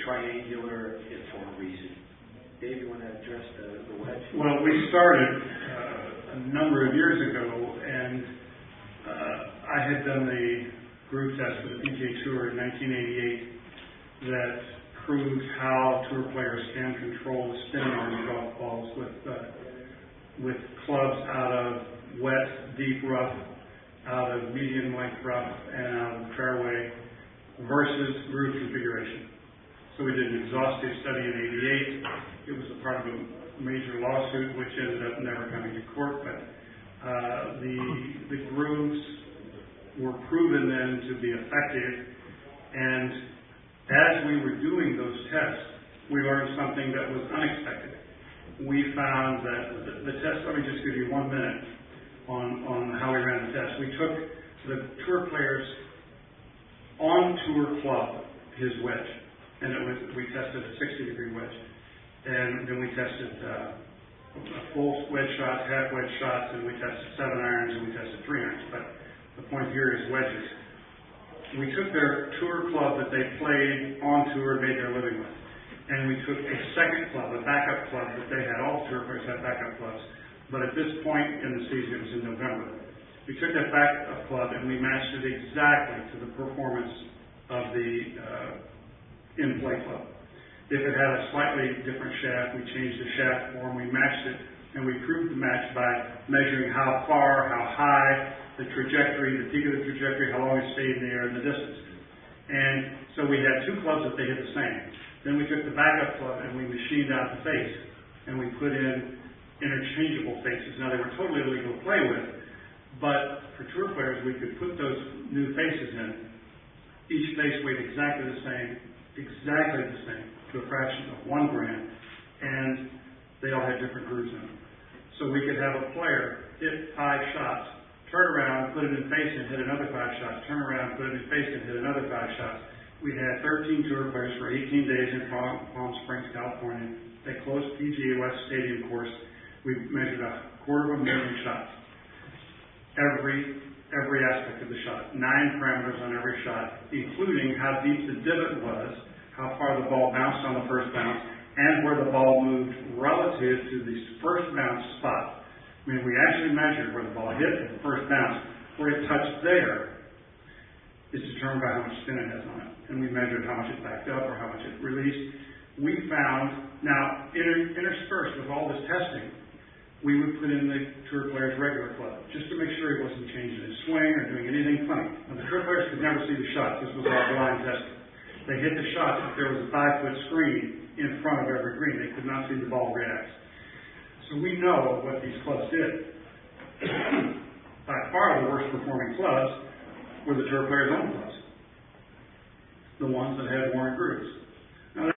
triangular hit for a reason. Dave, you want to address the wedge? Well, we started a number of years ago, and I had done the groove test for the PGA Tour in 1988 that proved how tour players can control the spin on golf balls with clubs out of wet, deep rough, out of medium length rough, and out of fairway versus groove configuration. So we did an exhaustive study in '88. It was a part of a major lawsuit which ended up never coming to court, but the grooves were proven then to be effective, and as we were doing those tests, we learned something that was unexpected. We found that the test, let me just give you 1 minute on how we ran the test. We took the tour player's on-tour club, his wedge, and we tested a 60-degree wedge. And then we tested full wedge shots, half wedge shots, and we tested 7 irons, and we tested 3 irons. But the point here is wedges. We took their tour club that they played on tour and made their living with, and we took a second club, a backup club that they had. All tour players had backup clubs, but at this point in the season, it was in November. We took that backup club and we matched it exactly to the performance of the in-play club. If it had a slightly different shaft, we changed the shaft form, we matched it, and we proved the match by measuring how far, how high, the trajectory, the peak of the trajectory, how long it stayed in the air, and the distance. And so we had 2 clubs that they hit the same. Then we took the backup club and we machined out the face, and we put in interchangeable faces. Now, they were totally illegal to play with, but for tour players, we could put those new faces in. Each face weighed exactly the same, to a fraction of 1 gram, and they all had different grooves in them. So we could have a player hit 5 shots, turn around, put it in face and hit another 5 shots, turn around, put it in face and hit another 5 shots. We had 13 tour players for 18 days in Palm Springs, California. They closed PGA West Stadium course. We measured 250,000 shots. Every aspect of the shot. 9 parameters on every shot, including how deep the divot was, how far the ball bounced on the first bounce, and where the ball moved relative to the first bounce spot. I mean, we actually measured where the ball hit at the first bounce. Where it touched there is determined by how much spin it has on it. And we measured how much it backed up or how much it released. We found, now, interspersed with all this testing, we would put in the tour player's regular club, just to make sure he wasn't changing his swing or doing anything funny. Now, the tour players could never see the shots. This was all blind testing. They hit the shots if there was a 5-foot screen in front of every green. They could not see the ball react. So we know what these clubs did. By far the worst performing clubs were the tour players' own clubs, the ones that had worn grooves.